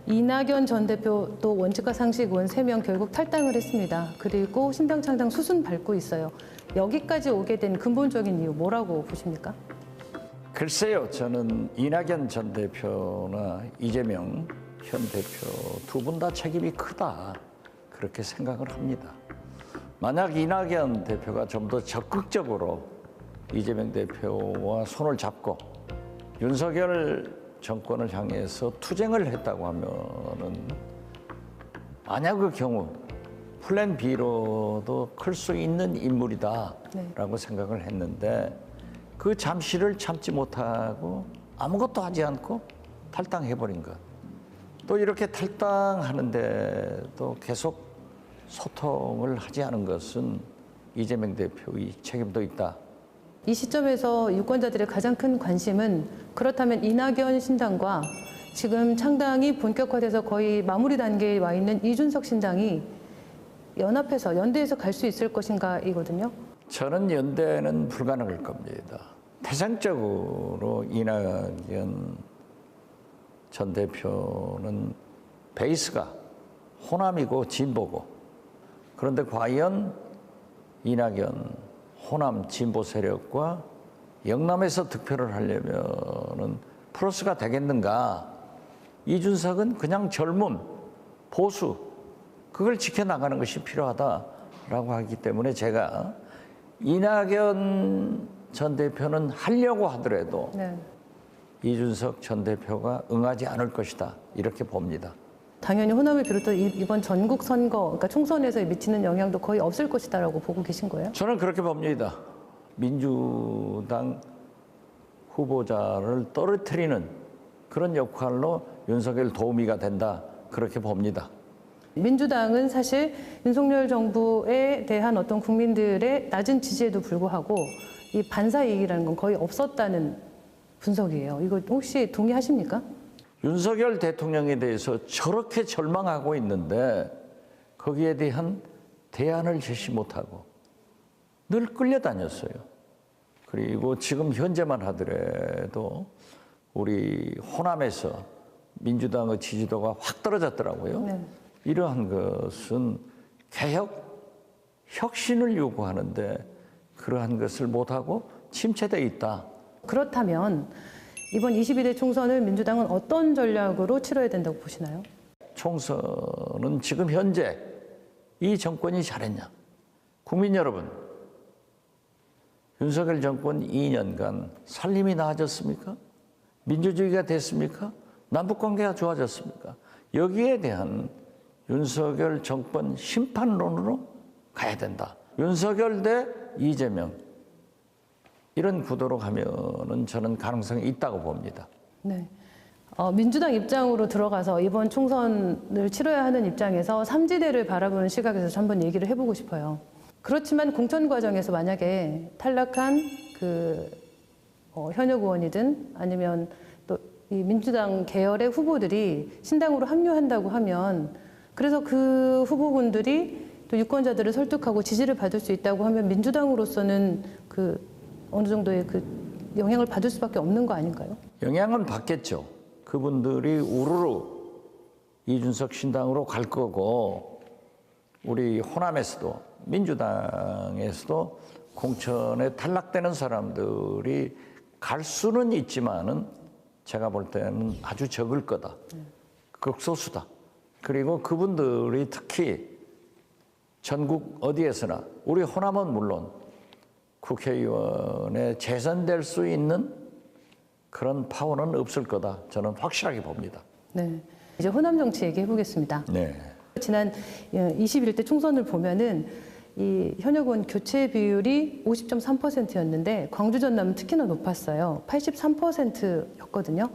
이낙연 전 대표도 원칙과 상식 의원 3명 결국 탈당을 했습니다. 그리고 신당 창당 수순 밟고 있어요. 여기까지 오게 된 근본적인 이유 뭐라고 보십니까? 글쎄요, 저는 이낙연 전 대표나 이재명 현 대표 두 분 다 책임이 크다 그렇게 생각을 합니다. 만약 이낙연 대표가 좀 더 적극적으로 이재명 대표와 손을 잡고 윤석열 정권을 향해서 투쟁을 했다고 하면은 만약 그 경우 플랜 B로도 클 수 있는 인물이다라고 생각을 했는데 그 잠시를 참지 못하고 아무것도 하지 않고 탈당해버린 것. 또 이렇게 탈당하는데도 계속 소통을 하지 않은 것은 이재명 대표의 책임도 있다. 이 시점에서 유권자들의 가장 큰 관심은 그렇다면 이낙연 신당과 지금 창당이 본격화돼서 거의 마무리 단계에 와 있는 이준석 신당이 연합해서 연대해서 갈 수 있을 것인가 이거든요. 저는 연대는 불가능할 겁니다. 태생적으로 이낙연 전 대표는 베이스가 호남이고 진보고, 그런데 과연 이낙연 호남 진보 세력과 영남에서 득표를 하려면은 플러스가 되겠는가? 이준석은 그냥 젊음, 보수, 그걸 지켜나가는 것이 필요하다라고 하기 때문에 제가 이낙연 전 대표는 하려고 하더라도 네. 이준석 전 대표가 응하지 않을 것이다 이렇게 봅니다. 당연히 호남을 비롯해 이번 전국 선거, 그러니까 총선에서 미치는 영향도 거의 없을 것이다라고 보고 계신 거예요? 저는 그렇게 봅니다. 민주당 후보자를 떨어뜨리는 그런 역할로 윤석열 도우미가 된다 그렇게 봅니다. 민주당은 사실 윤석열 정부에 대한 어떤 국민들의 낮은 지지에도 불구하고 이 반사이익이라는 건 거의 없었다는 분석이에요. 이거 혹시 동의하십니까? 윤석열 대통령에 대해서 저렇게 절망하고 있는데 거기에 대한 대안을 제시 못하고 늘 끌려다녔어요. 그리고 지금 현재만 하더라도 우리 호남에서 민주당의 지지도가 확 떨어졌더라고요. 네. 이러한 것은 개혁, 혁신을 요구하는데 그러한 것을 못하고 침체되어 있다. 그렇다면 이번 22대 총선을 민주당은 어떤 전략으로 치러야 된다고 보시나요? 총선은 지금 현재 이 정권이 잘했냐? 국민 여러분, 윤석열 정권 2년간 살림이 나아졌습니까? 민주주의가 됐습니까? 남북관계가 좋아졌습니까? 여기에 대한 윤석열 정권 심판론으로 가야 된다. 윤석열 대 이재명, 이런 구도로 가면은 저는 가능성이 있다고 봅니다. 네. 민주당 입장으로 들어가서 이번 총선을 치러야 하는 입장에서 삼지대를 바라보는 시각에서 한번 얘기를 해보고 싶어요. 그렇지만 공천 과정에서 만약에 탈락한 현역 의원이든 아니면 또 이 민주당 계열의 후보들이 신당으로 합류한다고 하면, 그래서 그 후보군들이 또 유권자들을 설득하고 지지를 받을 수 있다고 하면 민주당으로서는 어느 정도의 영향을 받을 수밖에 없는 거 아닌가요? 영향은 받겠죠. 그분들이 우르르 이준석 신당으로 갈 거고, 우리 호남에서도 민주당에서도 공천에 탈락되는 사람들이 갈 수는 있지만은 제가 볼 때는 아주 적을 거다. 극소수다. 그리고 그분들이 특히 전국 어디에서나, 우리 호남은 물론 국회의원에 재선될 수 있는 그런 파워는 없을 거다. 저는 확실하게 봅니다. 네. 이제 호남 정치 얘기해 보겠습니다. 네. 지난 21대 총선을 보면은 이 현역 의원 교체 비율이 50.3%였는데 광주 전남은 특히나 높았어요. 83%였거든요.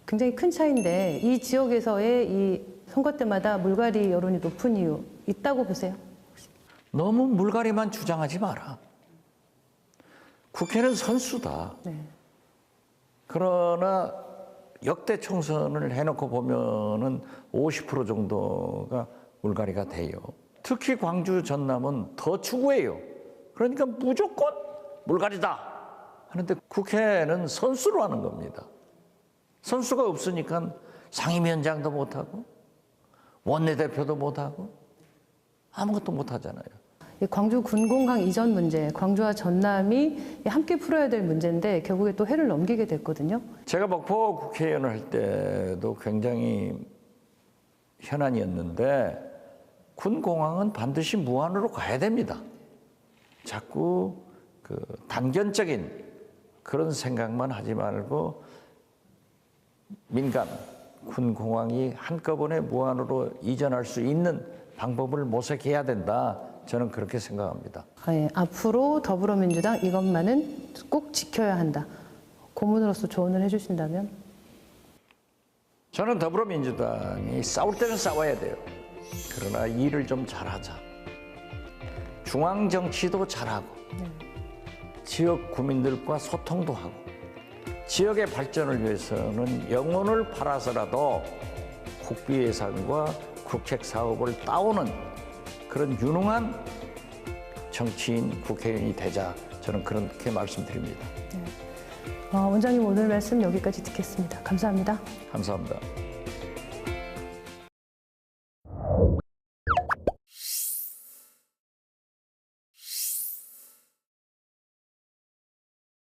굉장히 큰 차이인데 이 지역에서의 이 선거 때마다 물갈이 여론이 높은 이유 있다고 보세요? 너무 물갈이만 주장하지 마라. 국회는 선수다. 네. 그러나 역대 총선을 해놓고 보면은 50% 정도가 물갈이가 돼요. 특히 광주 전남은 더 추구해요. 그러니까 무조건 물갈이다 하는데 국회는 선수로 하는 겁니다. 선수가 없으니까 상임위원장도 못하고 원내대표도 못하고 아무것도 못하잖아요. 이 광주 군공항 이전 문제, 광주와 전남이 함께 풀어야 될 문제인데 결국에 또 해를 넘기게 됐거든요. 제가 목포 국회의원을 할 때도 굉장히 현안이었는데 군공항은 반드시 무안으로 가야 됩니다. 자꾸 그 단견적인 그런 생각만 하지 말고 민간 군공항이 한꺼번에 무안으로 이전할 수 있는 방법을 모색해야 된다. 저는 그렇게 생각합니다. 앞으로 더불어민주당 이것만은 꼭 지켜야 한다. 고문으로서 조언을 해주신다면? 저는 더불어민주당이 싸울 때는 싸워야 돼요. 그러나 일을 좀 잘하자. 중앙 정치도 잘하고 지역 구민들과 소통도 하고 지역의 발전을 위해서는 영혼을 팔아서라도 국비 예산과 국책 사업을 따오는 그런 유능한 정치인 국회의원이 되자. 저는 그렇게 말씀드립니다. 원장님 오늘 말씀 여기까지 듣겠습니다. 감사합니다. 감사합니다.